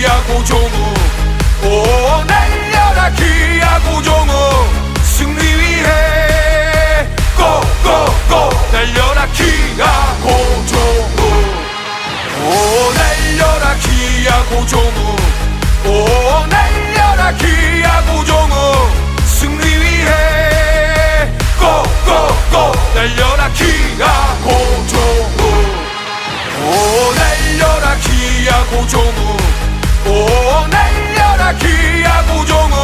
기아 고종우. 오 날려라 기아 고종우. 승리 위해 고고고 날려라 기아 고종우. 오 날려라 기아 고종우. 오 날려라 기아 고종우. 승리 위해 고고고 날려라 기아 고종우. 오 날려라 기아 고종우. 오 날려라 기아 고종우.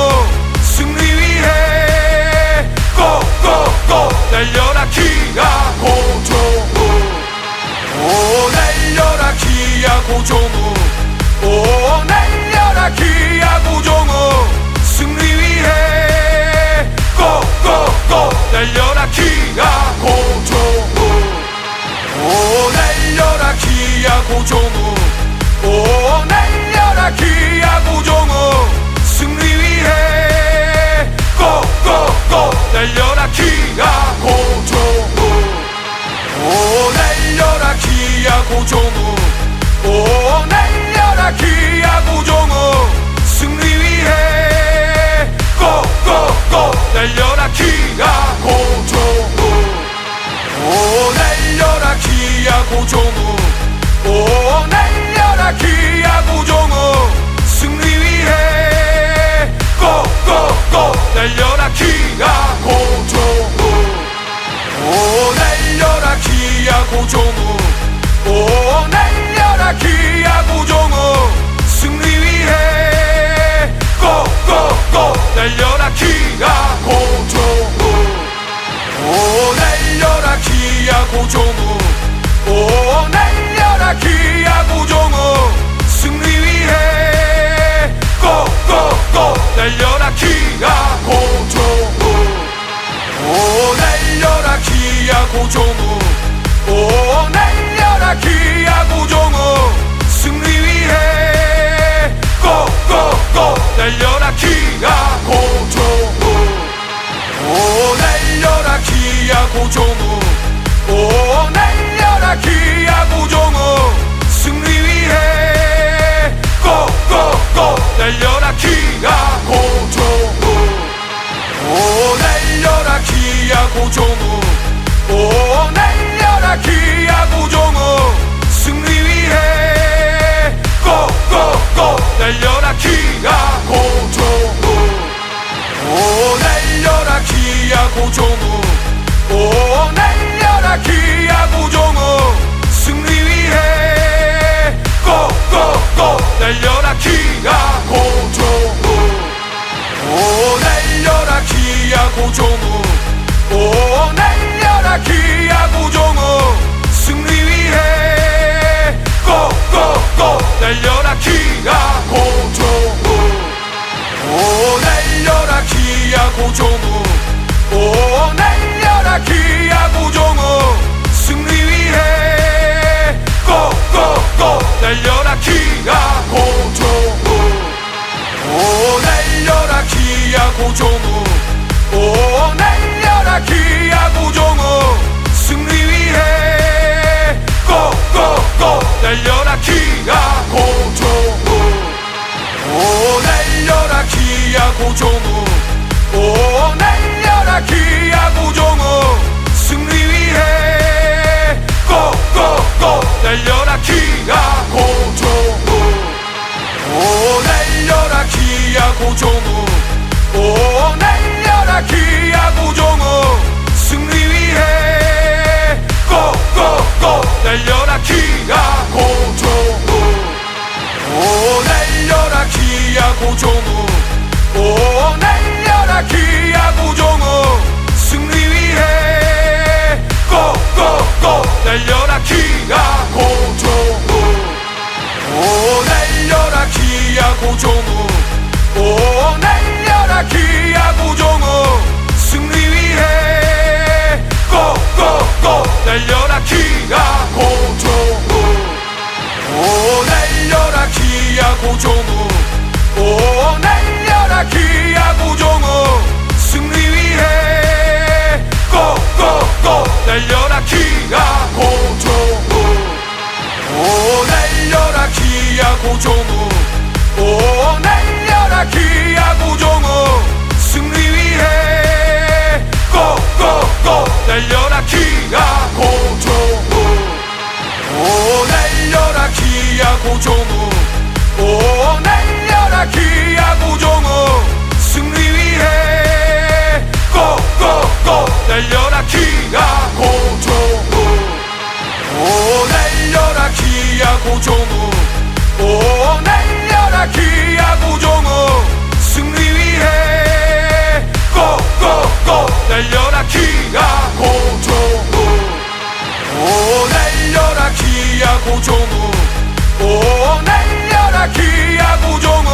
승리 위해 고고고 날려라 기아 고종우. 오 날려라 기아 고종우. 오 날려라 기아 고종우. 승리 위해 고고고 날려라 기아 고종우. 오 날려라 기아 고종우. 오 날려라 기아 고종우. 승리 위해 고고고 날려라 기아 고종우. 오 날려라 기아 고종우. 오 날려라 기아 고종우. 승리 위해 고고고 날려라 기아 고종우. 오 날려라 기아 고종우. 오 날려라 기아 고종우. 승리 위해 고고고 날려라 기아 고종우. 오 날려라 기아 고종우. 오 날려라 기아 고종우. 승리 위해 고고고 날려라 기아 고종우. 오 날려라 기아 고종우. 오 날려라 기아 고종우. 승리 위해 고고고 날려라 기아 고종우. 오 날려라 기아 고종우. 오 날려라 기아 고종우. 승리 위해 고고고 날려라 기아 고종우. 오 날려라 기아 고종우. 오 날려라 기아 고종우. 승리 위해 고고고 날려라 기아 고종우. 오 날려라 기아 고종우. 오 날려라 기아 고종우. 승리 위해 고고고 날려라 기아 고종우. 오 날려라 기아 고종우. 오 날려라 기아 고종우. 승리 위해 고고고 날려라 기아 고종우. 오 날려라 기아 고종우. 오 날려라 기아 고종우. 승리 위해 고고고 날려라 기아 고종우. 오 날려라 기아 고종우. 오 날려라 기아 고종우. 승리 위해 고고고 날려라 기아 고종우. 오 날려라 기아 고종우. 오 날려라 기아 고종우. 승리 위해 고고고 날려라 기아 고종우. 오 날려라 기아 고종우. 오 날려라 기아 고종우. 승리 위해 고고고 날려라 기아 고종우. 오 날려라 기아 고종우. 오 날려라 기아 고종우. 승리 위해 고고고 날려라 기아 고종우. 오 날려라 기아 고종우. 오 날려라 기아 고종우. 승리 위해 고고고 날려라 기아 고종우. 오 날려라 기아 고종우. 오 날려라 기아 고종우. 승리 위해 고고고 날려라 기아 고종우. 오 날려라 기아 고종우. 오 날려라 기아 고종우. 승리 위해 고고고 날려라 기아 고종우. 오 날려라 기아 고종우. 기아 고종우 오 날려라 기아 고종우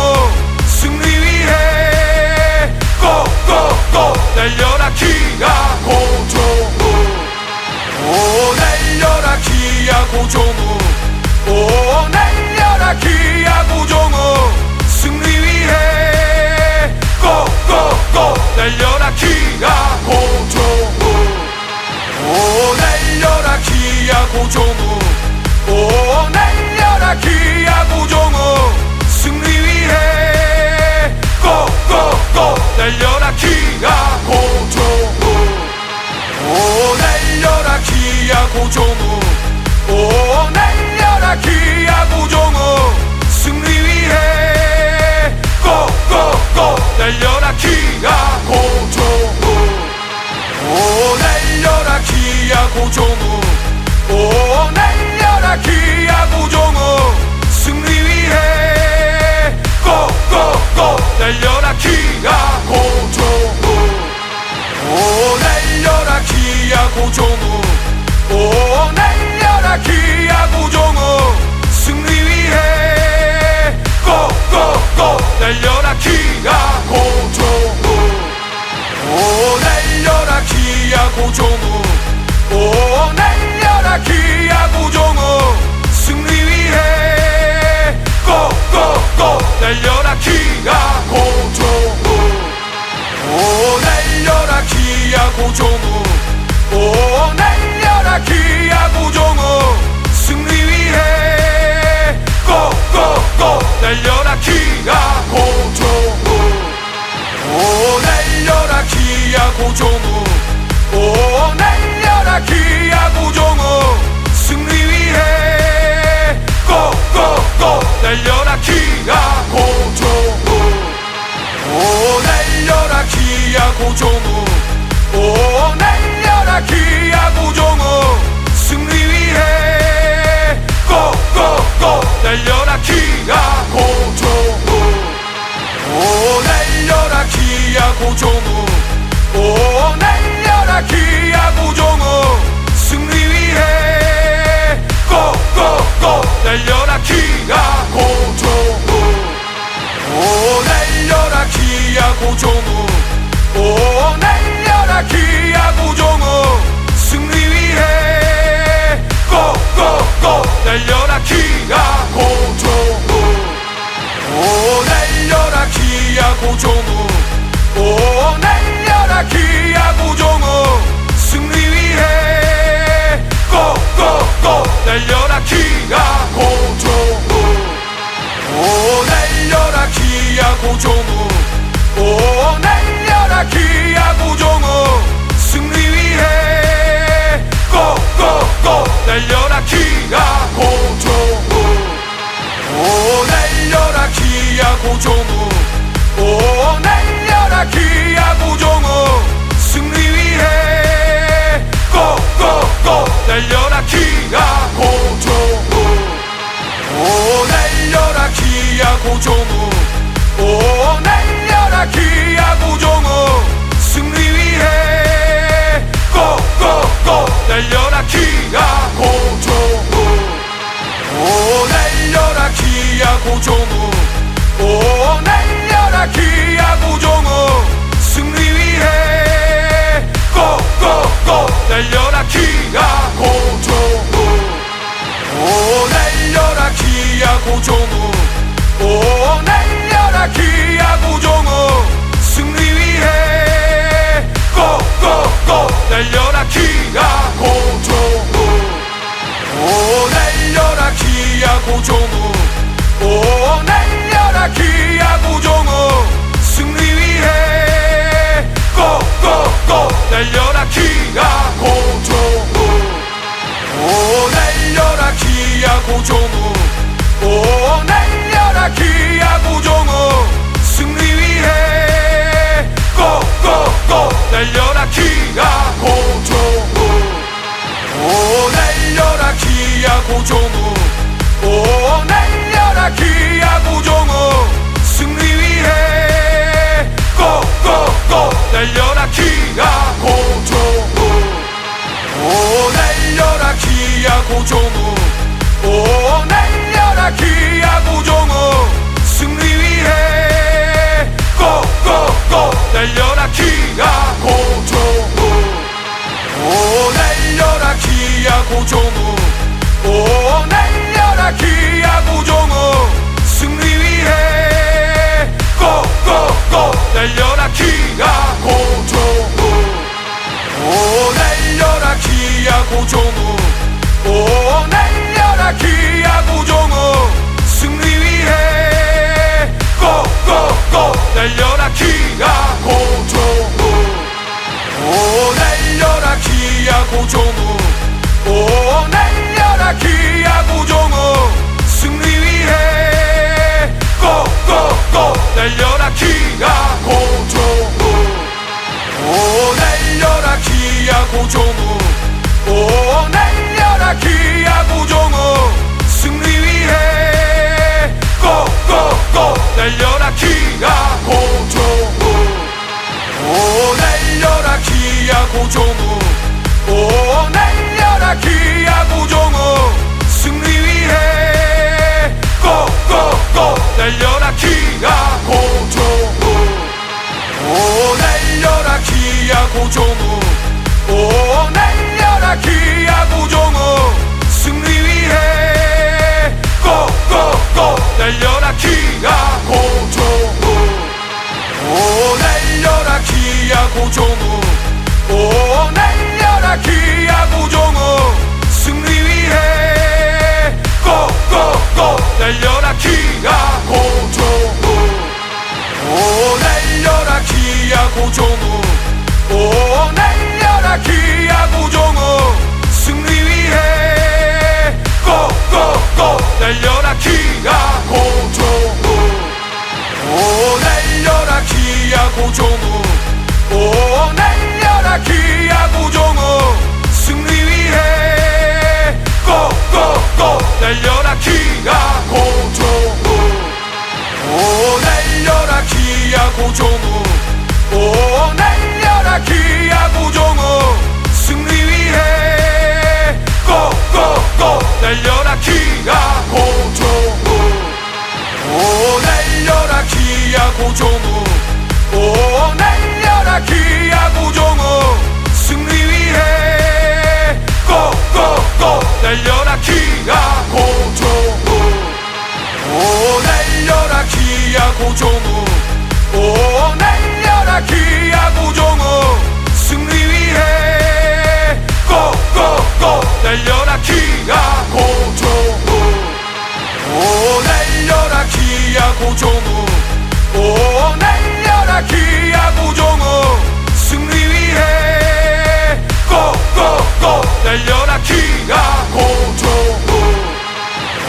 승리 위해 고고고 날려라 기아 고종우 오 날려라 기아 고종우 오 날려라 기아 고종우 승리 위해 고고고 날려라 기아 고종우 오 날려라 기아 고종우 오 날려라 기아 고종우 승리 위해 고고고 날려라 기아 고종우 오 날려라 기아 고종우 오 날려라 기아 고종우 승리 위해 고고고 날려라 기아 고종우 오 날려라 기아 고종우 오 날려라 기아 고종우 승리 위해 고고고 날려라 기아 고종우 오 날려라 기아 고종우 오 날려라 기아 고종우 승리 위해 고고고 날려라 기아 고종우 오 날려라 기아 고종우 오 날려라 기아 고종우 승리 위해 고고고 날려라 기아 고종우 오 날려라 기아 고종우 오 날려라 기아 고종우 승리 위해 고고고 날려라 기아 고종우 오 날려라 기아 고종우 오 날려라 기아 고종우 승리 위해 고고고 날려라 기아 고종우 오 날려라 기아 고종우 오 날려라 기아 고종우 승리 위해 고고고 날려라 기아 고종우 오 날려라 기아 고종우 오 날려라 기아 고종우 승리 위해 고고고 날려라 기아 고종우 오 날려라 기아 고종우 오 날려라 기아 고종우 승리 위해 고고고 날려라 기아 고종우 오 날려라 기아 고종우 오 날려라 기아 고종우 승리 위해 고고고 날려라 기아 고종우 오 날려라 기아 고종우 오 날려라 기아 고종우 승리 위해 고고고 날려라 기아 고종우 오 날려라 기아 고종우 오 날려라 기아 고종우 승리 위해 고고고 날려라 기아 고종우 오 날려라 기아 고종우 오 날려라 기아 고종우 승리 위해 고고고 날려라 기아 고종우 오 날려라 기아 고종우 오 날려라 기아 고종우 승리 위해 고고고 날려라 기아 고종우 오 날려라 기아 고종우 오 날려라 기아 고종우 승리 위해 고고고 날려라 기아 고종우 오 날려라 기아 고종우 오 날려라 기아 고종우 승리 위해 고고고 날려라 기아 고종우 오 날려라 기아 고종우 오 날려라 기아 고종우 승리 위해 고고고 날려라 기아 고종우 오 날려라 기아 고종우 오 날려라 기아 고종우 승리 위해 고고고 날려라 기아 고종우 오 날려라 기아 고종우 오 날려라 기아 고종우 승리 위해 고고고 날려라 기아 고종우 오 날려라 기아 고종우 오 날려라 기아 고종우 승리 위해 고고고 날려라 기아 고종우 오 날려라 기아 고종우 오 날려라 기아 고종우 승리 위해 고고고 날려라 기아 고종우 오 날려라 기아 고종우 오 날려라 기아 고종우 승리 위해 고고고 날려라 기아 고종우 오 날려라 기아 고종우 오 날려라 기아 고종우 승리 위해 고고고 날려라 기아 고종우 오 날려라 기아 고종우 오 날려라 기아 고종우 승리 위해 고고고 날려라 기아 고종우 오 날려라 기아 고종우 오 날려라 기아 고종우 승리 위해 고고고 날려라 기아 고종우 오 날려라 기아 고종우 오 날려라 기아 고종우 승리 위해 고고고 날려라 기아 고종우 오 날려라 기아 고종우 오 날려라 기아 고종우 승리 위해 고고고 날려라 기아 고종우 오 날려라 기아 고종우 오 날려라 기아 고종우 승리 위해 고고고 날려라 기아 고종우 오 날려라 기아 고종우 오 날려라 기아 고종우 승리 위해 고고고 날려라 기아 고종우 오 날려라 기아 고종우 오 날려라 기아 고종우 승리 위해 고고고 날려라 기아 고종우 오 날려라 기아 고종우 오 날려라 기아 고종우 승리 위해 고고고 날려라 기아 고종우 오 날려라 기아 고종우 오 날려라 기아 고종우 승리 위해 고고고 날려라 기아 고종우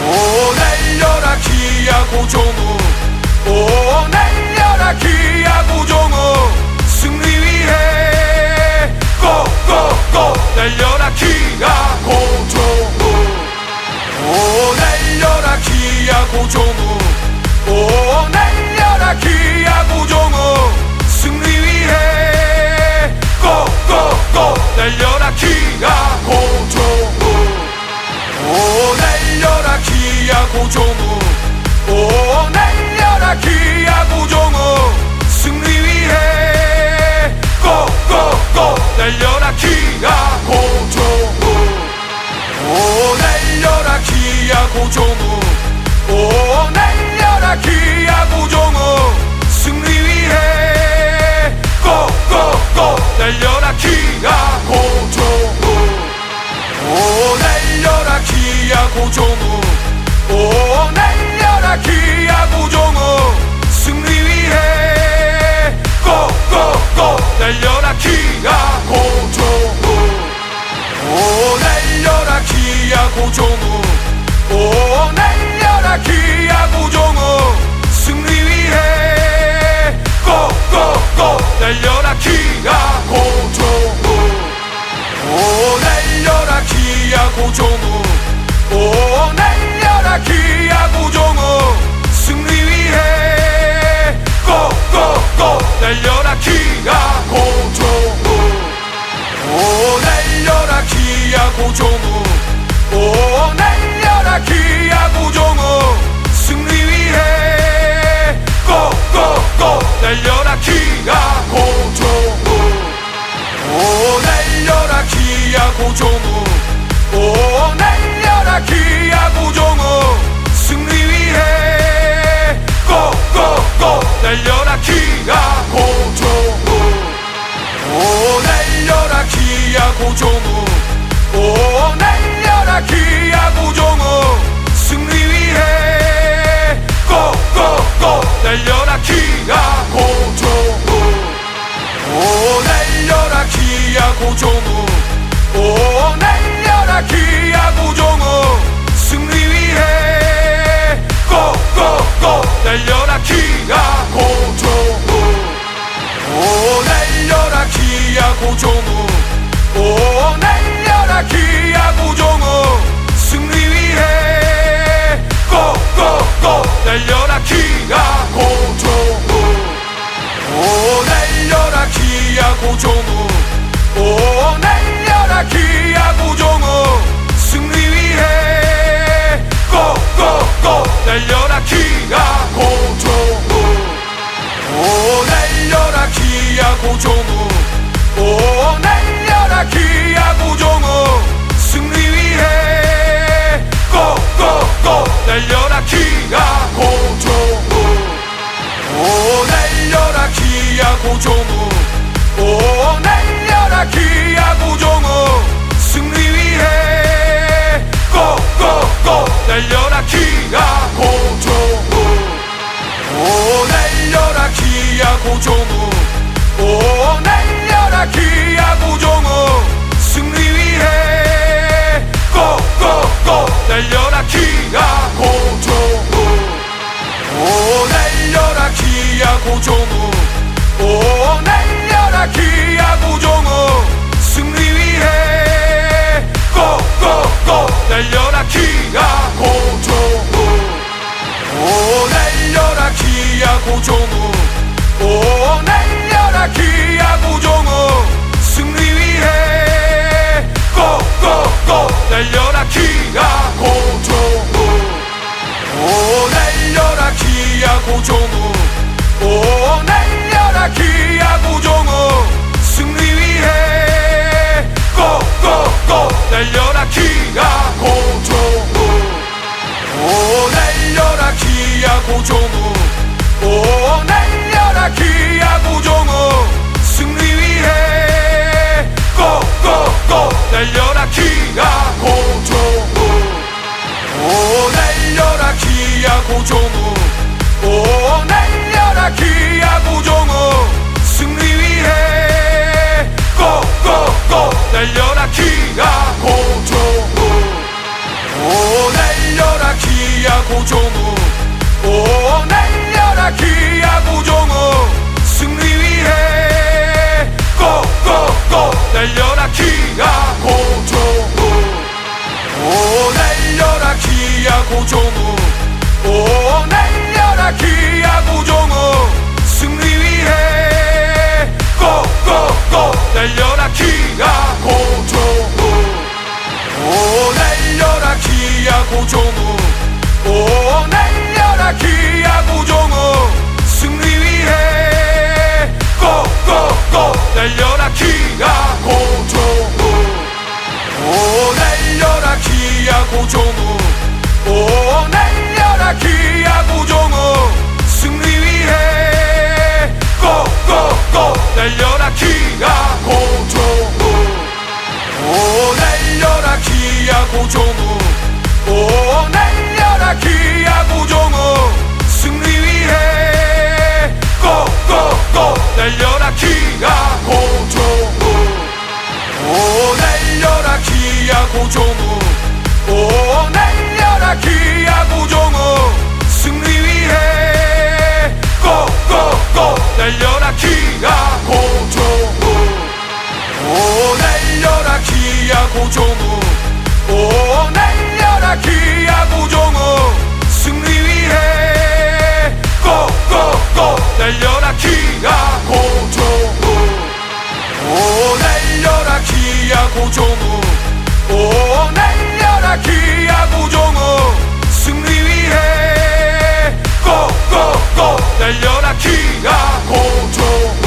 오 날려라 기아 고종우 오 날려라 기아 고종우 승리 위해 고고고 날려라 기아 고종우 오 날려라 기아 고종우 오 날려라 기아 고종우 승리 위해 고고고 날려라 기아 고종우 오 날려라 기아 고종우 오 날려라 기아 고종우 승리 위해 고고고 날려라 기아 고종우 오 날려라 기아 고종우 오 날려라 기아 고종우 승리 위해 고고고 날려라 기아 고종우 오 날려라 기아 고종우 오 날려라 기아 고종우 승리 위해 고고고 날려라 기아 고종우 오 날려라 기아 고종우 오 날려라 기아 고종우 승리 위해 고고고 날려라 기아 고종우 오 날려라 기아 고종우 오 날려라 기아 고종우 승리 위해 고고고 날려라 기아 고종우 오 날려라 기아 고종우 오 날려라 기아 고종우 오 날려라 기아 고종우 승리 위해 고고고 날려라 기아 고종우 오 날려라 기아 고종우 오 날려라 기아 고종우 승리 위해 고고고 날려라 기아 고종우 오 날려라 기아 고종우 오 날려라 기아 고종우 승리 위해 고고고 날려라 기아 고종우 오 날려라 기아 고종우 오 날려라 기아 고종우 승리 위해 고고고 날려라 기아 고종우 오 날려라 기아 고종우 오 날려라 기아 고종우 승리 위해 고고고 날려라 기아 고종우 오 날려라 기아 고종우 오 날려라 기아 고종우 승리 위해 고고고 날려라 기아 고종우 오 날려라 기아 고종우 오 날려라 기아 고종우 승리 위해 고고고 날려라 기아 고종우 오 날려라 기아 고종우 오 날려라 기아 고종우 승리 위해 고고고 날려라 기아 고종우 오 날려라 기아 고종우 오 날려라 기아 고종우 승리 위해 고고고 날려라 기아 고종우 오 날려라 기아 고종우 오 날려라 기아 고종우 승리 위해 고고고 날려라 기아 고종우 오 날려라 기아 고종우 오 날려라 기아 고종우 승리 위해 고고고 날려라 기아 고종우 오 날려라 기아 고종우 오 날려라 기아 고종우 승리 위해 고고고 날려라 기아 고종우 오 날려라 기아 고종우 오 날려라 기아 고종우 승리 위해 고고고 날려라 기아 고종우 오 날려라 기아 고종우 오 날려라 기아 고종우 승리 위해 고고고 날려라 기아 고종우 오 날려라 기아 고종우 오 날려라 기아 고종우 승리 위해 고고고 날려라 기아 고종우 오 날려라 기아 고종우 오 날려라 기아 고종우 승리 위해 고고고 날려라 기아 고종우 오 날려라 기아 고종우 오 날려라 기아 고종우 승리 위해 고고고 날려라 기아 고종우 오 날려라 기아 고종우 오 날려라 기아 고종우 승리 위해 고고고 날려라 기아 고종우 오 날려라 기아 고종우 오 날려라 기아 고종우 승리 위해 고고고 날려라 기아 고종우 오 날려라 기아 고종우 오 날려라 기아 고종우 승리 위해 고고고 날려라 기아 고종우 오 날려라 기아 고종우 오 날려라 기아 고종우 승리 위해 고고고 날려라 기아 고종우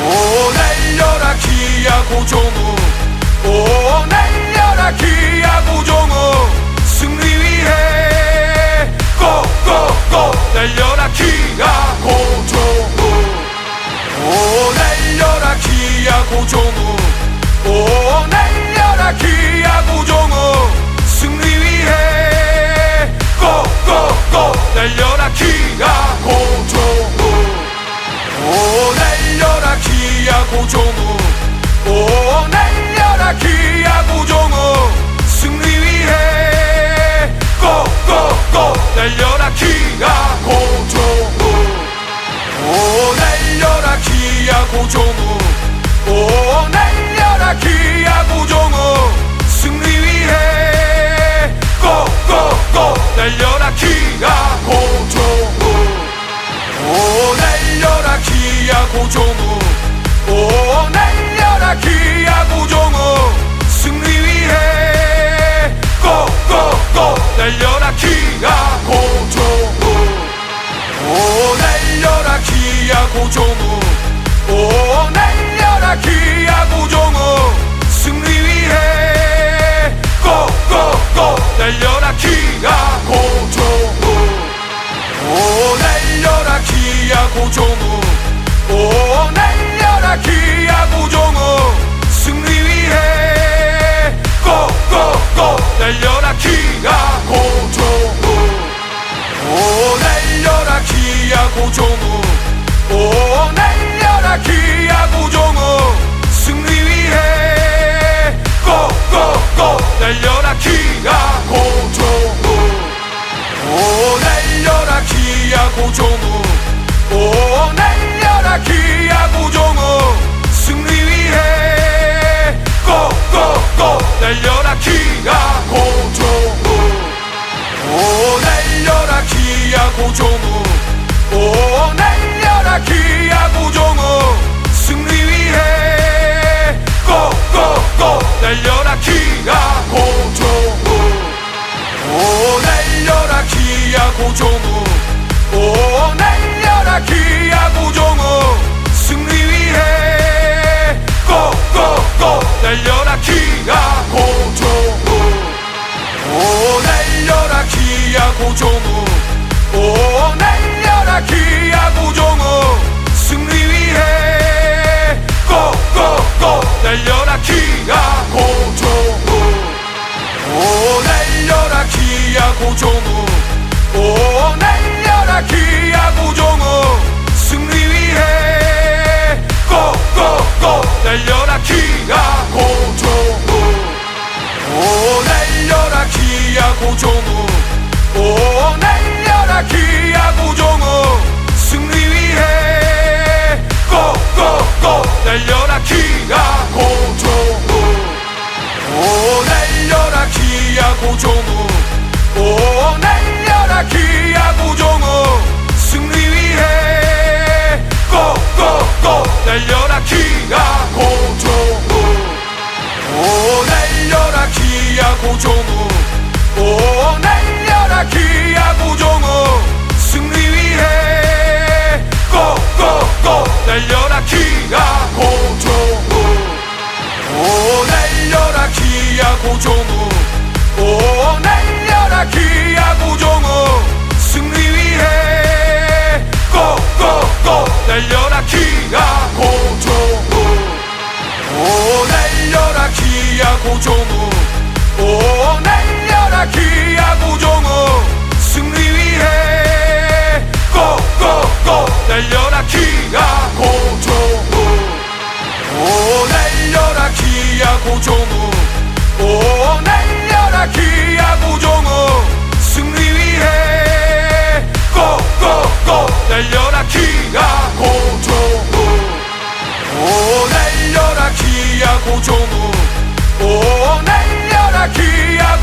오 날려라 기아 고종우 오 날려라 기아 고종우 오 날려라 기아 고종우 오 날려라 기아 고종우 승리 위해 고고고 날려라 기아 고종우 오 날려라 기아 고종우 오 날려라 기아 고종우 승리 위해 고고고 날려라 기아 고종우 오 날려라 기아 고종우 오 날려라 기아 고종우 승리 위해 고고고 날려라 기아 고종우 오 날려라 기아 고종우 오 날려라 기아 고종우 승리 위해 고고고 날려라 기아 고종우 오 날려라 기아 고종우 오 날려라 기아 고종우 승리 위해 고고고 날려라 기아 고종우 오 날려라 기아 고종우 오 날려라 기아 고종우 승리 위해 고고고 날려라 기아 고종우 오 날려라 기아 고종우 오 날려라 기아 고종우 승리 위해 고고고 날려라 기아 고종우 오 날려라 기아 고종우 오 날려라 기아 고종우 승리 위해 고고고 날려라 기아 고종우 오 날려라 기아 고종우 오 날려라 기아 고종우 승리 위해 고고고 날려라 기아 고종우 오 날려라 기아 고종우 오 날려라 기아 고종우 승리 위해 고고고 날려라 기아 고종우 오 날려라 기아 고종우 오 날려라 기아 고종우 승리 위해 고고고 날려라 기아 고종우 오 날려라 기아 고종우 오 날려라 기아 고종우 승리 위해 고고고 날려라 기아 고종우 오 날려라 기아 고종우 오 날려라 기아 고종우 승리 위해 고고고 날려라 기아 고종우 오 날려라 기아 고종우 오 날려라 기아 고종우 승리 위해 고고고 날려라 기아 고종우 오 날려라 기아 고종우 오 날려라 기아 고종우 승리 위해 고고고 날려라 기아 고종우 오 날려라 기아 고종우 오 날려라 기아 고종우 승리 위해 고고고 날려라 기아 고종우 오 날려라 기아 고종우 오 날려라 기아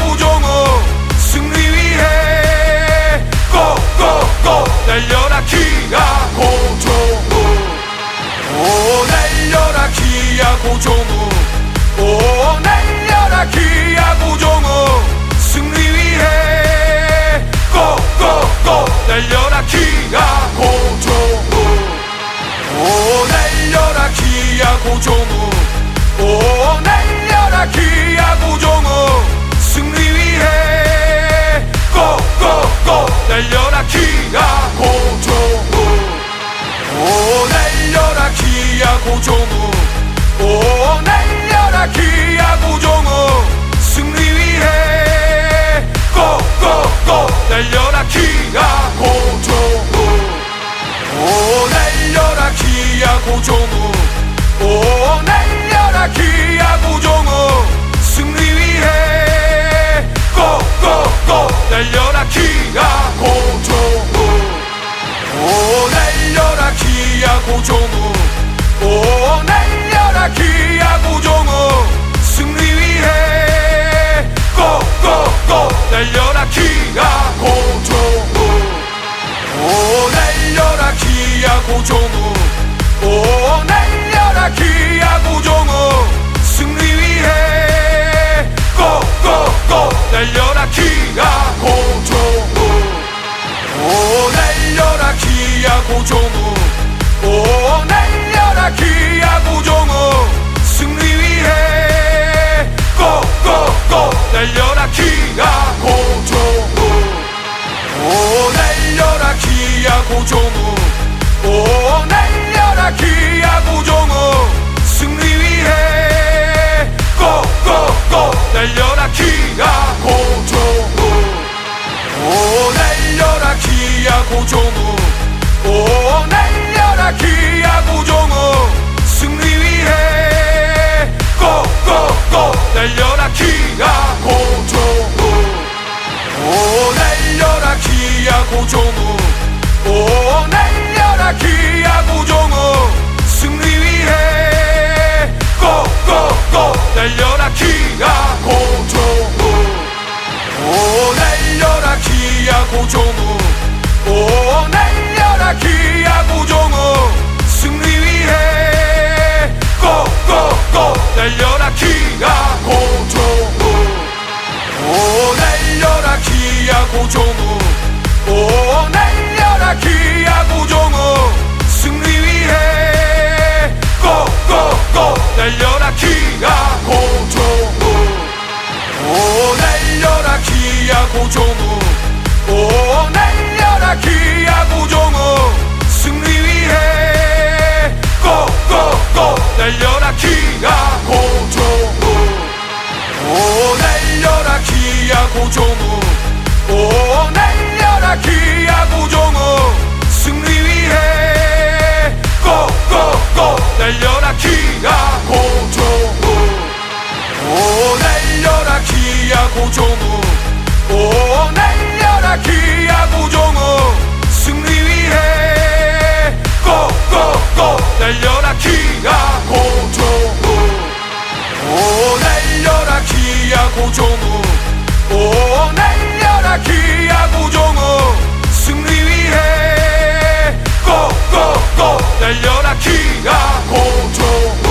기아 고종우 오 날려라 기아 고종우 오 날려라 기아 고종우 승리 위해 고고고 날려라 기아 고종우 오 날려라 기아 고종우 오 날려라 기아 고종우 승리 위해 고고고 날려라 기아 고종우 오 날려라 기아 고종우 오 날려라 기아 고종우 승리 위해 고고고 날려라 기아 고종우 오 날려라 기아 고종우 오 날려라 기아 고종우 승리 위해 고고고 날려라 기아 고종우 오 날려라 기아 고종우 오 날려라 기아 고종우 승리 위해 고고고 날려라 기아 고종우 오 날려라 기아 고종우 오 날려라 기아 고종우 승리 위해 고고고 날려라 기아 고종우 오 날려라 기아 고종우 오 날려라 기아 고종우 승리 위해 고고고 날려라 기아 고종우 오 날려라 기아 고종우 오 날려라 기아 고종우 승리 위해 고고고 날려라 기아 고종우 오 날려라 기아 고종우 오 날려라 기아 고종우 승리 위해 고고고 날려라 기아 고종우 오 날려라 기아 고종우 오 날려라 기아 고종우 승리 위해 고고고 날려라 기아 고종우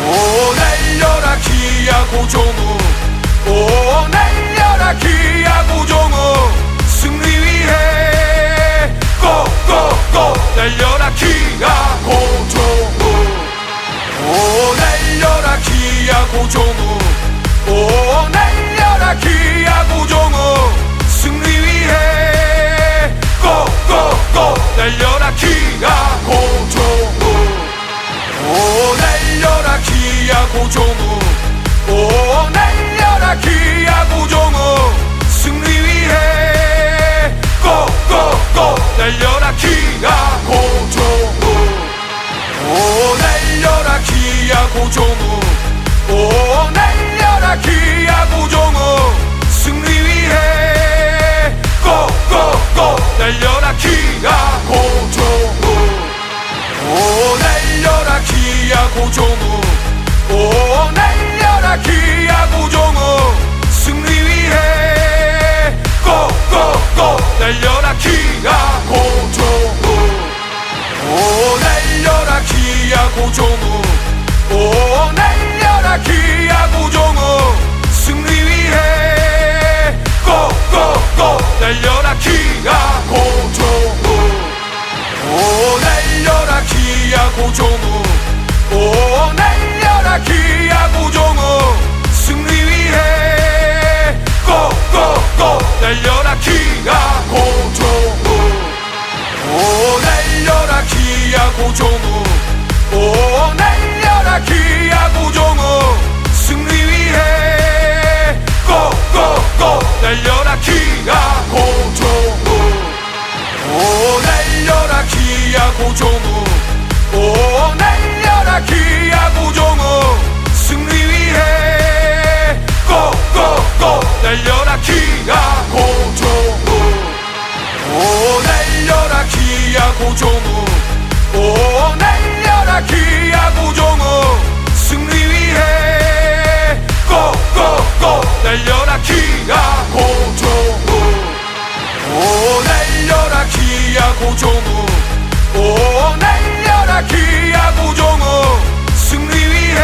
오 날려라 기아 고종우 오 날려라 기아 고종우 승리 위해 고고고 날려라 기아 고종우 오 날려라 기아 고종우 오 날려라 기아 고종우 승리 위해 고고고 날려라 기아 고종우 오 날려라 기아 고종우 오 날려라 기아 고종우 승리 위해 고고고 날려라 기아 고종우 오 날려라 기아 고종우 오 날려라 기아 고종우 승리 위해 고고고 날려라 기아 고종우 오 날려라 기아 고종우 오 날려라 기아 고종우 승리 위해 고고고 날려라 기아 고종우 오 날려라 기아 고종우 오 날려라 기아 고종우 승리 위해 고고고 날려라 기아 고종우 오 날려라 기아 고종우 오 날려라 기아 고종우 승리 위해 고고고 날려라 기아 고종우 오 날려라 기아 고종우 오 날려라 기아 고종우 승리 위해 고고고 날려라 기아 고종우 오 날려라 기아 고종우 오 날려라 기아 고종우 승리 위해 고고고 날려라 기아 고종우 오 날려라 기아 고종우 오 날려라 기아 고종우 승리 위해 고고고 날려라 기아 고종우 오 날려라 기아 고종우 오 날려라 기아 고종우 승리 위해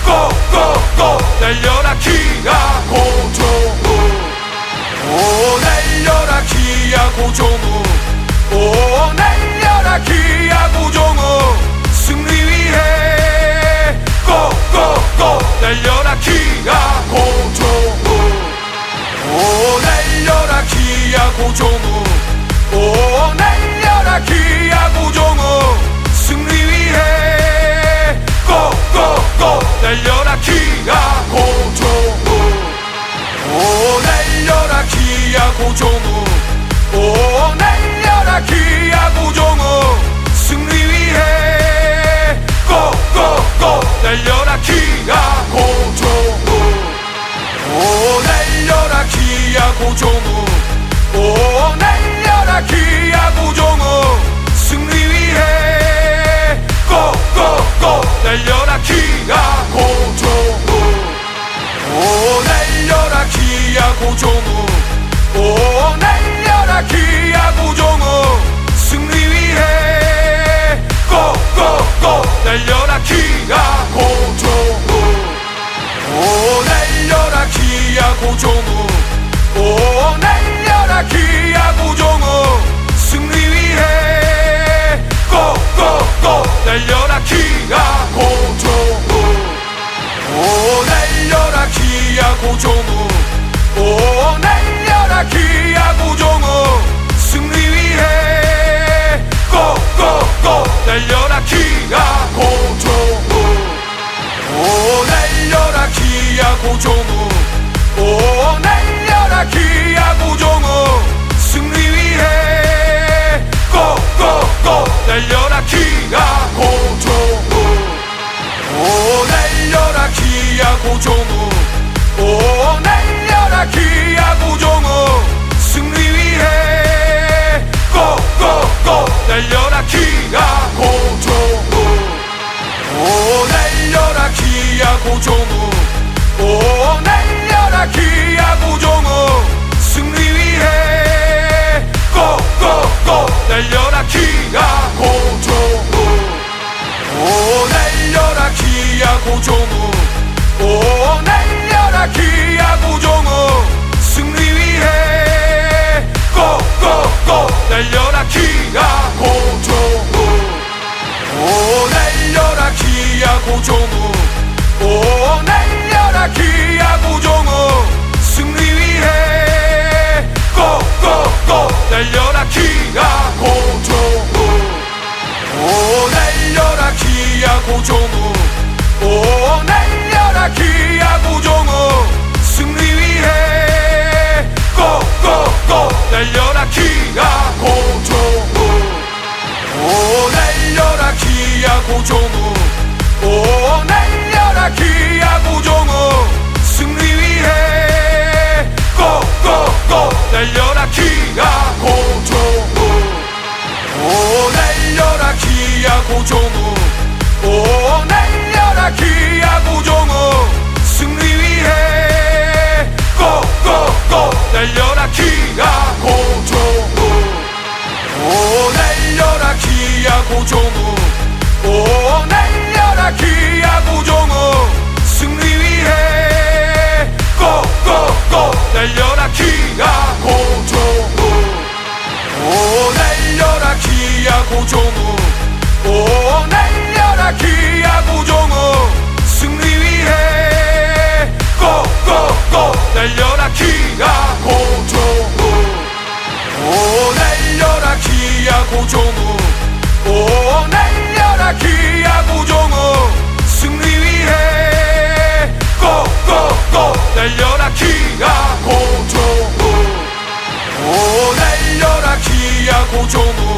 고고고 날려라 기아 고종우 고종우 오 날려라 기아 고종우 승리 위해 고고고 날려라 기아 고종우 오 날려라 기아 고종우 오 날려라 기아 고종우 승리 위해 고고고 날려라 기아 고종우 오 날려라 기아 고종우 오 날려라 기아 고종우 승리 위해 고고고 날려라 기아 고종우 오 날려라 기아 고종우 오 날려라 기아 고종우 승리 위해 고고고 날려라 기아 고종우 오 날려라 기아 고종우 오 날려라 기아 고종우 승리 위해 고고고 날려라 기아 고종우 오 날려라 기아 고종우 오 날려라 기아 고종우 승리 위해 고고고 날려라 기아 고종우 오 날려라 기아 고종우 오 날려라 기아 고종우 승리 위해 고고고 날려라 기아 고종우 오 날려라 기아 고종우 오 날려라 기아 고종우 승리 위해 고고고 날려라 기아 고종우 오 날려라 기아 고종우 오 날려라 기아 고종우 승리 위해 고고고 날려라 기아 고종우 오 날려라 기아 고종우 오 날려라 기아 고종우 승리 위해 고고고 날려라 기아 고종우 오 날려라 기아 고종우 오 날려라 기아 고종우 승리 위해 고고고 날려라 기아 고종우 오 날려라 기아 고종우 오 날려라 기아 고종우 승리 위해 고고고 날려라 기아 고종우 오 날려라 기아 고종우 오 날려라 기아 고종우 승리 위해 고고고 날려라 기아 고종우 오 날려라 기아 고종우 오 날려라 기아 고종우 승리 위해 고고고 날려라 기아 고종우 오 날려라 기아 고종우 오 날려라 기아 고종우 승리 위해 고고고 날려라 기아 고종우 오 날려라 기아 고종우 오 날려라 기아 고종우 승리 위해 고고고 날려라 기아 고종우 오 날려라 기아 고종우 오 날려라 기아 고종우 승리 위해 고고고 날려라 기아 고종우 오 날려라 기아 고종우 오 날려라 기아 고종우 승리 위해 고고고 날려라 기아 고종우 오 날려라 기아 고종우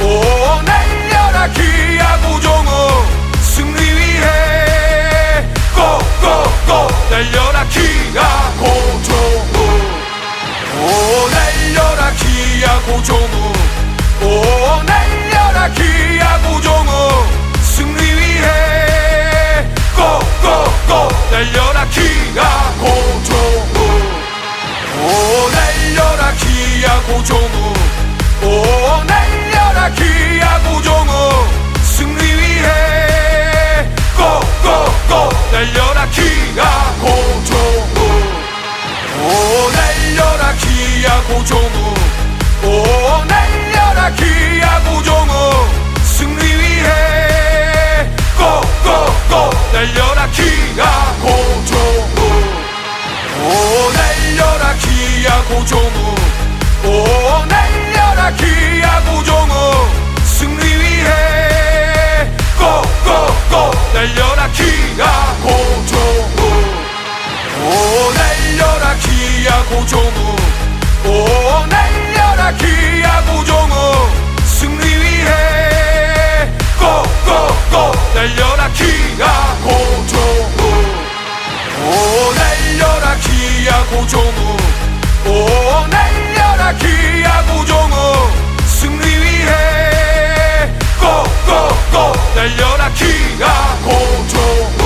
오 날려라 기아 고종우 승리 위해 고고고 날려라 기아 고종우 오 날려라 기아 고종우 오 날려라 기아 고종우 승리 위해 고고고 날려라 기아 고종우 오 날려라 기아 고종우 오 날려라 기아 고종우 승리 위해 고고고 날려라 기아 고종우 오 날려라 기아 고종우 오 날려라 기아 고종우 승리 위해 고고고 날려라 기아 고종우 오 날려라 기아 고종우 오 날려라 기아 고종우 승리 위해 고고고 날려라 기아 고종우 오 날려라 기아 고종우 오 날려라 기아 고종우 승리 위해 고고고 날려라 기아 고종우 오 날려라 기아 고종우 오 날려라 기아 고종우 승리 위해 고고고 날려라 기아 고종우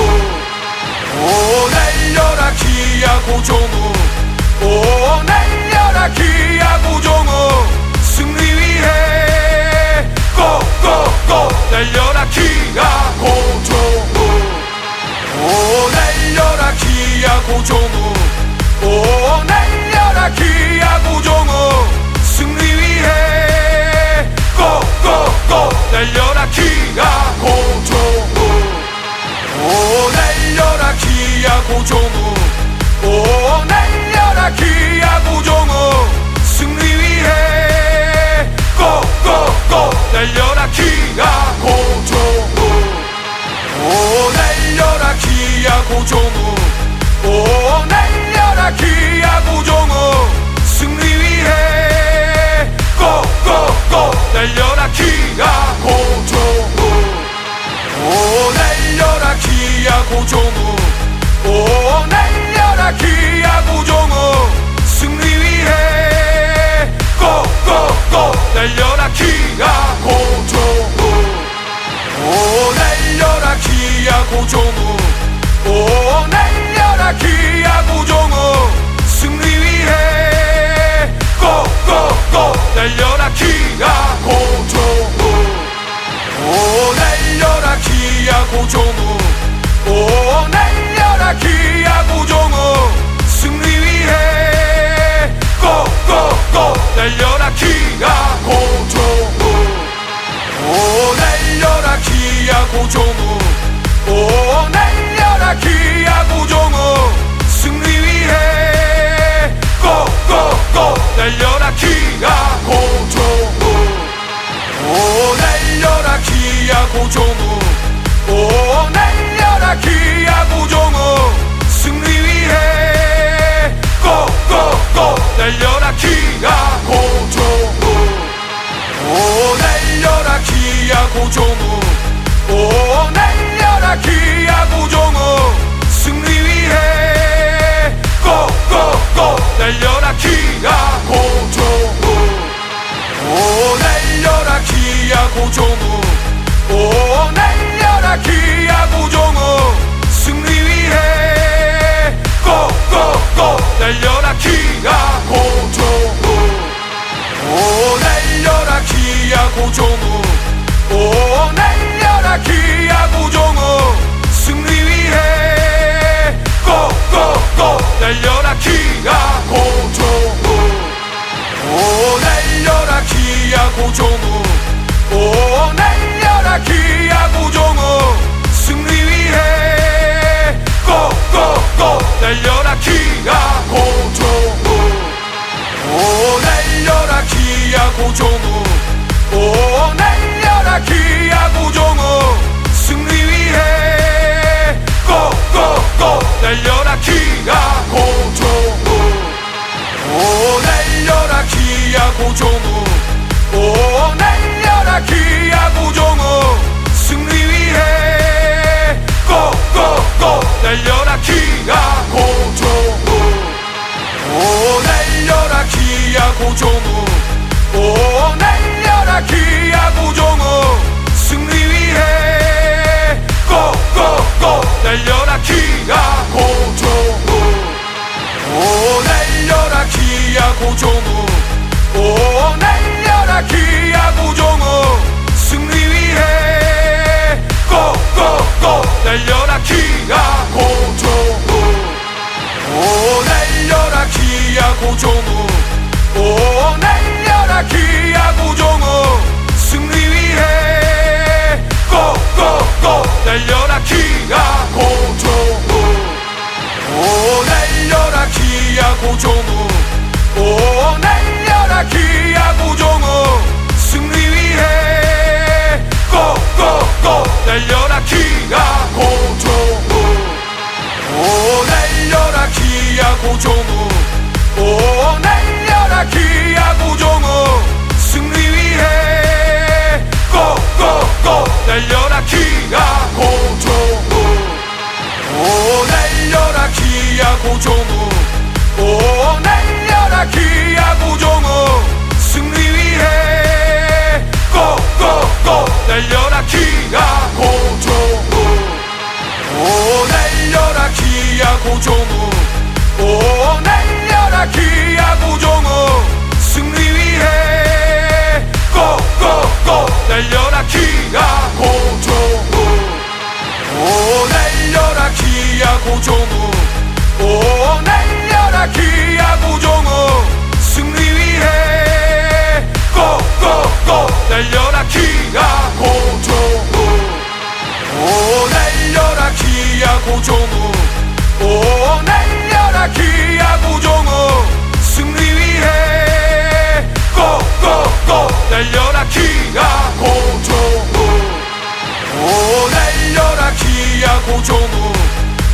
오 날려라 기아 고종우 오 날려라 기아 고종우 승리 위해 고고고 날려라 기아 고종우 오 날려라 기아 고종우 오 날려라 기아 고종우 승리 위해 고고고 날려라 기아 고종우 오 날려라 기아 고종우 오 날려라 기아 고종우 승리 위해 고고고 날려라 기아 고종우 오 날려라 기아 고종우 오 날려라 기아 고종우 승리 위해 고고고 날려라 기아 고종우 오 날려라 기아 고종우 오 날려라 기아 고종우 승리 위해 고고고 날려라 기아 고종우 오 날려라 기아 고종우 오 날려라 기아 고종우 승리 위해 고고고 날려라 기아 고종우 오 날려라 기아 고종우 오 날려라 기아 고종우 승리 위해 고고고 날려라 기아 고종우 오 날려라 기아 고종우 오 날려라 기아 고종우 승리 위해 고고고 날려라 기아 고종우 오 날려라 기아 고종우 오 날려라 기아 고종우 승리 위해 고고고 날려라 기아 고종우 오 날려라 기아 고종우 오 날려라 기아 고종우 승리 위해 고고고 날려라 기아 고종우 오 날려라 기아 고종우 오 날려라 기아 고종우 승리 위해 고고고 날려라 기아 고종우 오 날려라 기아 고종우 오 날려라 기아 고종우 승리 위해 고고고 날려라 기아 고종우 오 날려라 기아 고종우 오 날려라 기아 고종우 승리 위해 고고고 날려라 기아 고종우 오 날려라 기아 고종우 오 날려라 기아 고종우 승리 위해 고고고 날려라 기아 고종우 오 날려라 기아 고종우 오 날려라 기아 고종우 승리 위해 고고고 날려라 기아 고종우 오 날려라 기아 고종우 오 날려라 기아 고종우 승리 위해 고고고 날려라 기아 고종우 오 날려라 기아 고종우 오 날려라 기아 고종우 승리 위해 고고고 날려라 기아 고종우 오 날려라 기아 고종우 오 날려라 기아 기아 고종우 오 날려라 기아 고종우 오 날려라 기아 고종우 승리 위해 고고고 날려라 기아 고종우 오 날려라 기아 고종우 오 날려라 기아 고종우 승리 위해 고고고 날려라 기아 고종우 오 날려라 기아 고종우 오 날려라 기아 고종우 승리 위해 고고고 날려라 기아 고종우 오 날려라 기아 고종우 오 날려라 기아 고종우 승리 위해 고고고 날려라 기아 고종우 오 날려라 기아 고종우 오 날려라 기아 고종우 승리 위해 고고고 날려라 기아 고종우 오 날려라 기아 고종우 오 날려라 기아 고종우 승리 위해 고고고 날려라 기아 고종우 오 날려라 기아 고종우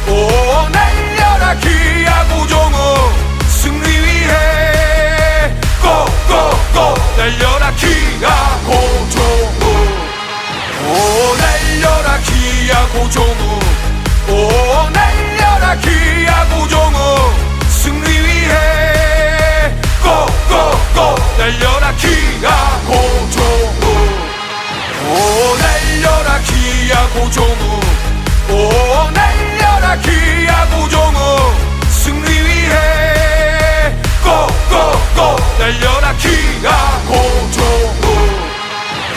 오 날려라 기아 고종우 승리 위해 고고고 날려라 기아 고종우 오 날려라 기아 고종우 오 날려라 기아 고종우 승리 위해 고고고 날려라 기아 고종우 오 날려라 기아 고종우 오 날려라 기아 고종우 승리 위해 고고고 날려라 기아 고종우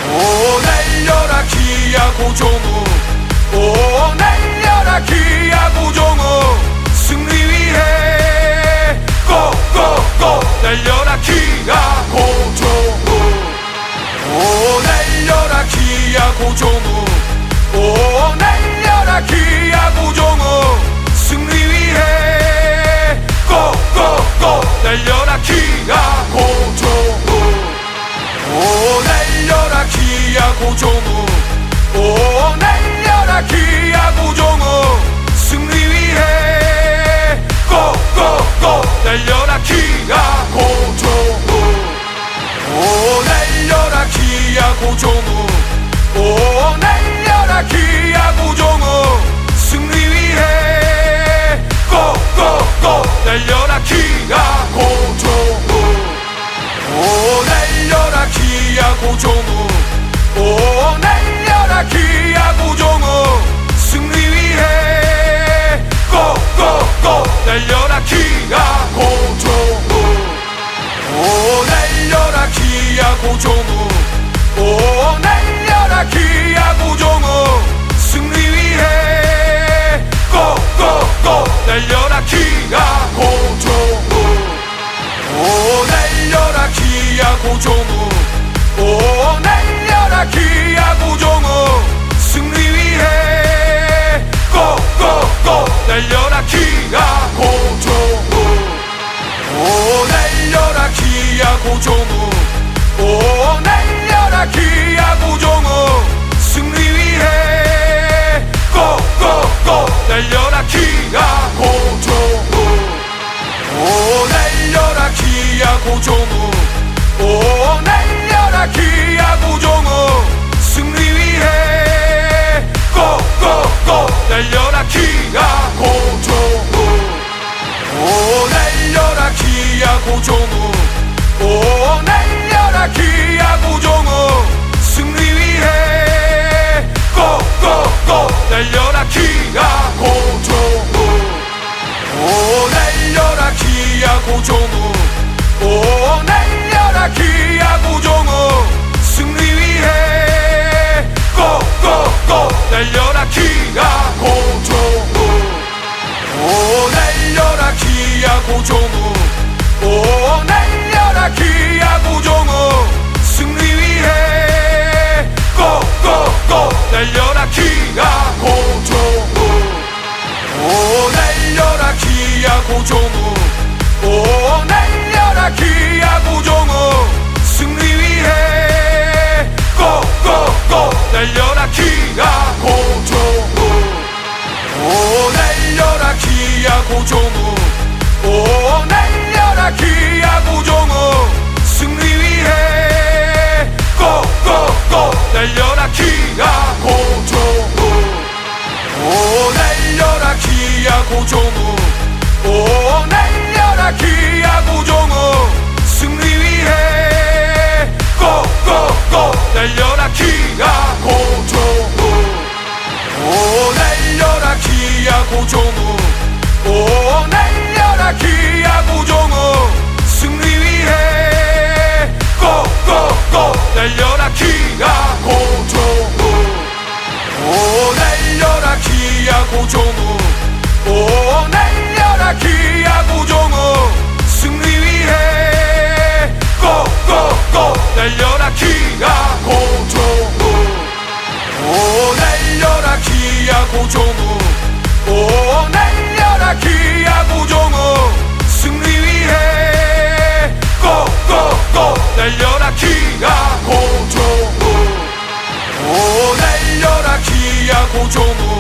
오 날려라 기아 고종우 오 날려라 기아 고종우 승리 위해 고고고 날려라 기아 고종우 오 날려라 기아 고종우 오 날려라 기아 고종우 승리 위해 고고고 날려라 기아 고종우 오 날려라 기아 고종우 오 날려라 기아 고종우 승리 위해 고고고 날려라 기아 고종우 오 날려라 기아 고종우 오 날려라 기아 고종우 승리 위해 고고고 날려라 기아 고종우 오 날려라 기아 고종우 오 날려라 기아 고종우 승리 위해 고고고 날려라 기아 고종우 오 날려라 기아 고종우 오 날려라 기아 고종우 승리 위해 고고고 날려라 기아 고종우 오 날려라 기아 고종우 오 날려라 기아 고종우 승리 위해 고고고 날려라 기아 고종우 오 날려라 기아 고종우 오 날려라 기아 고종우 승리 위해 고고고 날려라 기아 고종우 오 날려라 기아 고종우 오 날려라 기아 고종우 승리 위해 고고고 날려라 기아 고종우 오 날려라 기아 고종우 오 날려라 기아 고종우 승리 위해 고고고 날려라 기아 고종우 오 날려라 기아 고종우 오 날려라 기아 고종우 승리 위해 고고고 날려라 기아 고종우 오 날려라 기아 고종우 오 날려라 기아 고종우 승리 위해 고고고 날려라 기아 고종우 고종우 오 날려라 기아 고종우 승리 위해 고고고 날려라 기아 고종우 오 날려라 기아 고종우 오 날려라 기아 고종우 승리 위해 고고고 날려라 기아 고종우 오 날려라 기아 고종우 오 날려라 기아 고종우 승리 위해 고고고 날려라 기아 고종우 오 날려라 기아 고종우 오 날려라 기아 고종우 승리 위해 고고고 날려라 기아 고종우 오 날려라 기아 고종우 오 날려라 기아 고종우 승리 위해 고고고 날려라 기아 고종우 오 날려라 기아 고종우 오 날려라 기아 고종우 승리 위해 고고고 날려라 기아 고종우 오 날려라 기아 고종우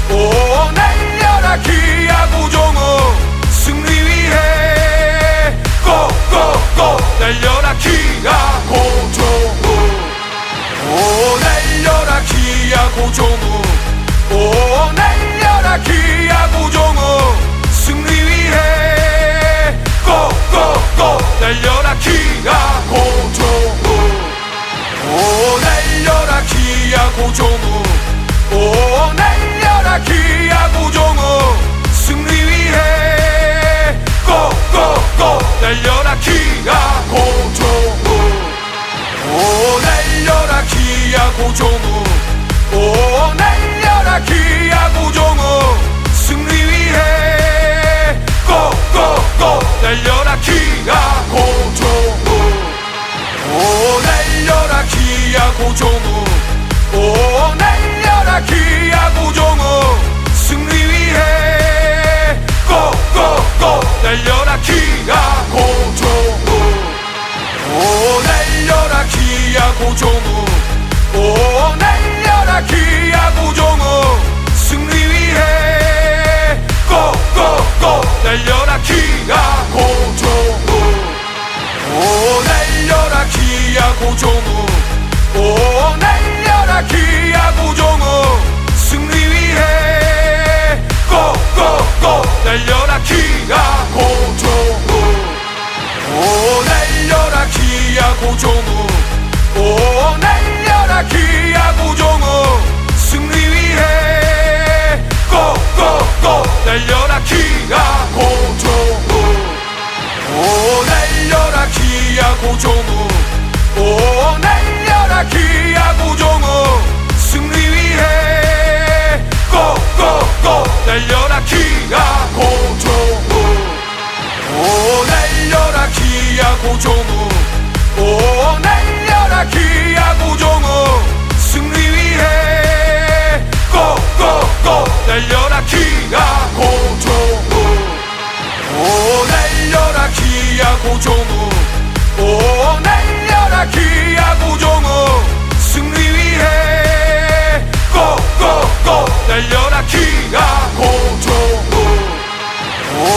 오 날려라 기아 고종우 승리 위해 고고고 날려라 기아 고종우 오 날려라 기아 고종우 오 날려라 기아 고종우 승리 위해 고고고 날려라 기아 고종우 오 날려라 기아 고종우 오 날려라 기아 고종우 승리 위해 고고고 날려라 기아 고종우 오 날려라 기아 고종우 오 날려라 기아 고종우 승리 위해 고고고 날려라 기아 고종우 오 날려라 기아 고종우 오 날려라 기아 고종우 승리 위해 고고고 날려라 기아 고종우 오 날려라 기아 고종우 오 날려라 기아 고종우 승리 위해 고고고 날려라 기아 고종우 오 날려라 기아 고종우 오 날려라 기아 고종우 승리 위해 고고고 날려라 기아 고종우 오 날려라 기아 고종우 오 날려라 기아 고종우 승리 위해 고고고 날려라 기아 고종우 오 날려라 기아 고종우 오 날려라 기아 고종우 승리 위해 고고고 날려라 기아 고종우 오 날려라 기아 고종우 오 날려라 기아 고종우 승리 위해 고고고 날려라 기아 고종우 오 날려라 기아 고종우 오 날려라 기아 고종우 승리 위해 고고고 날려라 기아 고종우 오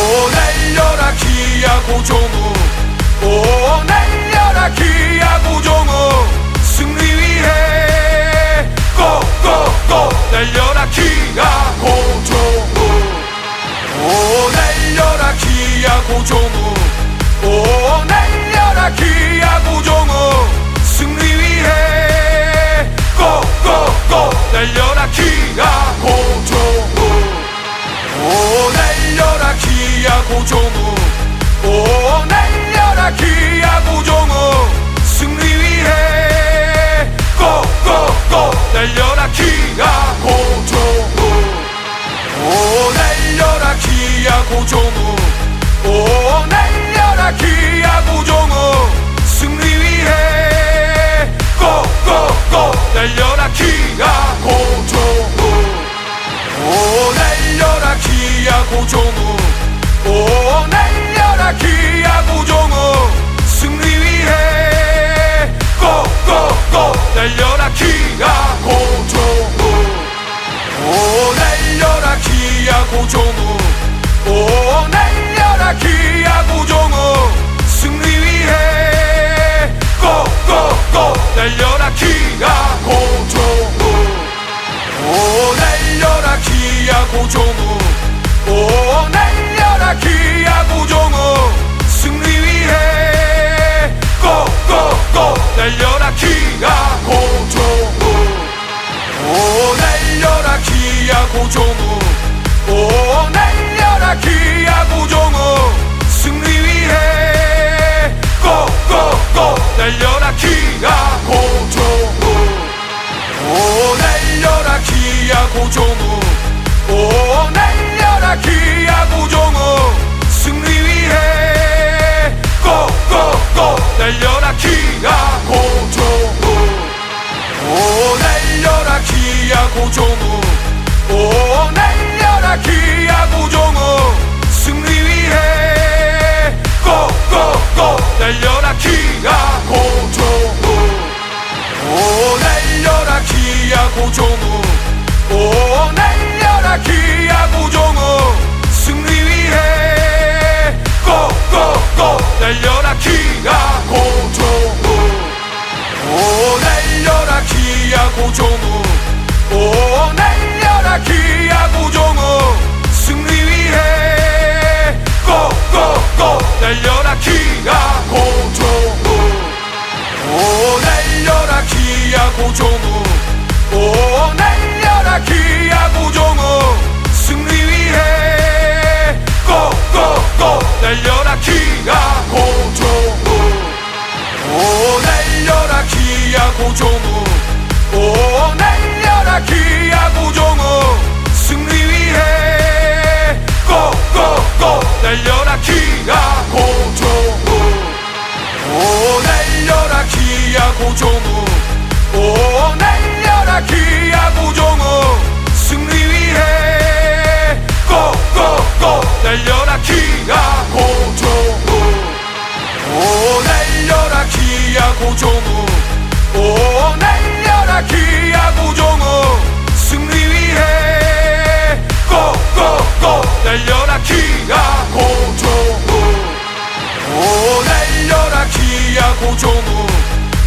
기아 고종우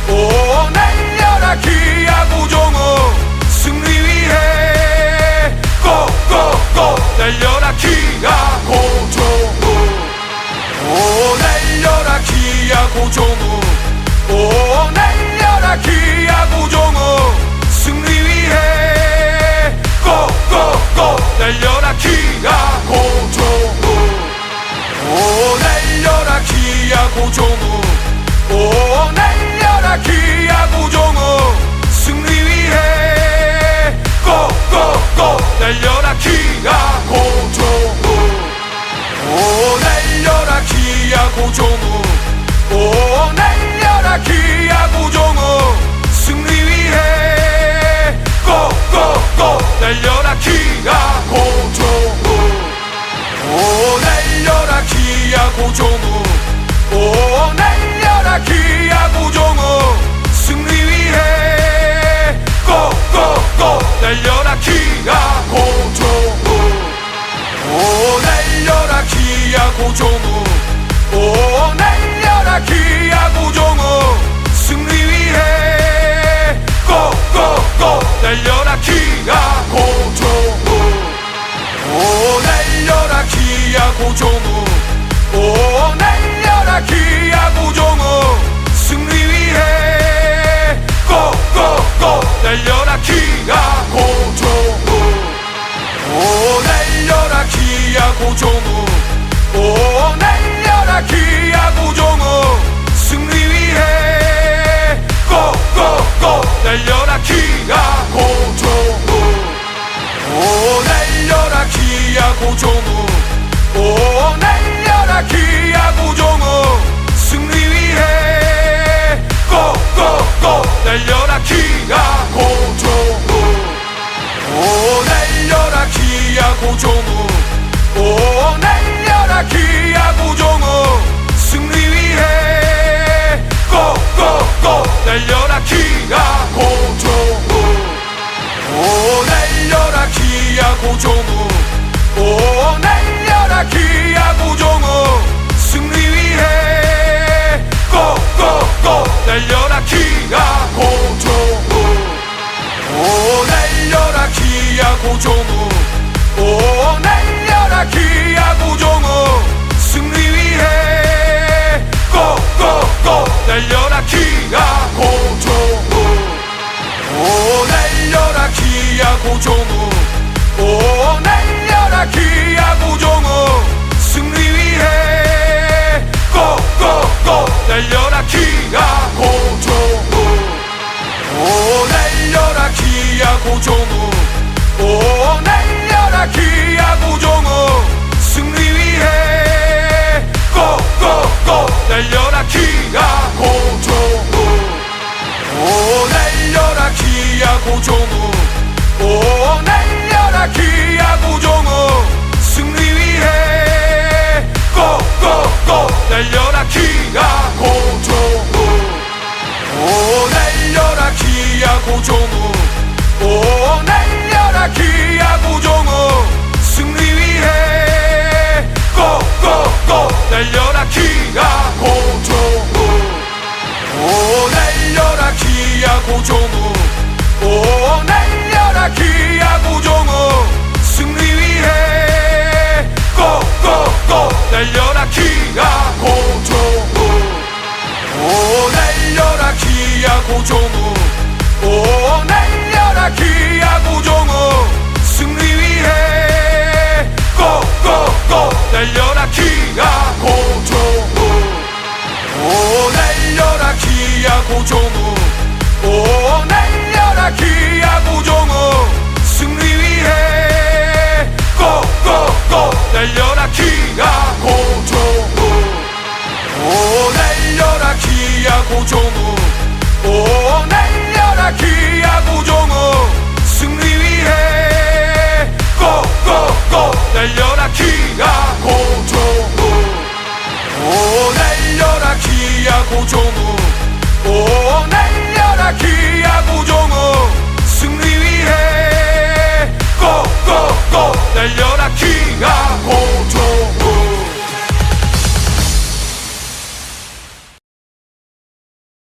오 날려라 기아 고종우 승리 위해 고고고 날려라 기아 고종우 오 날려라 기아 고종우 오 날려라 기아 고종우 승리 위해 고고고 날려라 기아 고종우 오 날려라 기아 고종우 오 날려라 기아 고종우 승리 위해 고고고 날려라 기아 고종우 오 날려라 기아 고종우 오 날려라 기아 고종우 승리 위해 고고고 날려라 기아 고종우 오 날려라 기아 고종우 오 날려라 기아 고종우 승리 위해 고고고 날려라 기아 고종우 오 날려라 기아 고종우 오 날려라 기아 고종우 승리 위해 고고고 날려라 기아 고종우 오 날려라 기아 고종우 오 날려라 기아 고종우 승리 위해 고고고 날려라 기아 고종우 오 날려라 기아 고종우 오 날려라 기아 고종우 승리 위해 고고고 날려라 기아 고종우 오 날려라 기아 고종우 오 날려라 기아 고종우 승리 위해 고고고 날려라 기아 고종우 오 날려라 기아 고종우 오 날려라 기아 고종우 승리 위해 고고고 날려라 기아 고종우 오 날려라 기아 고종우 오 날려라 기아 고종우 승리 위해 고고고 날려라 기아 고종우 오 날려라 기아 고종우 오 날려라 기아 고종우 승리 위해 고고고 날려라 기아 고종우 오 날려라 기아 고종우 오 날려라 기아 고종우 승리 위해 고고고 날려라 기아 고종우 오 날려라 기아 고종우 오 날려라 기아 고종우 승리 위해 고고고 날려라 기아 고종우 오 날려라 기아 고종우 오 날려라 기아 고종우 승리 위해 고고고 날려라 기아 고종우 오 날려라 기아 고종우 오 날려라 기아 고종우 승리 위해 고고고 날려라 기아 고종우 오 날려라 기아 고종우 오 날려라 기아 고종우 승리 위해 고고고 날려라 기아 고종우 오 날려라 기아 고종우 오 날려라 기아 고종우 승리 위해 고고고 날려라 기아 고종우 오 날려라 기아 고종우 오 날려라 기아 고종우 승리 위해 고고고 날려라 기아 고종우 오 날려라 기아 고종우 오 날려라 기아 고종우 승리 위해 고고고 날려라 기아 고종우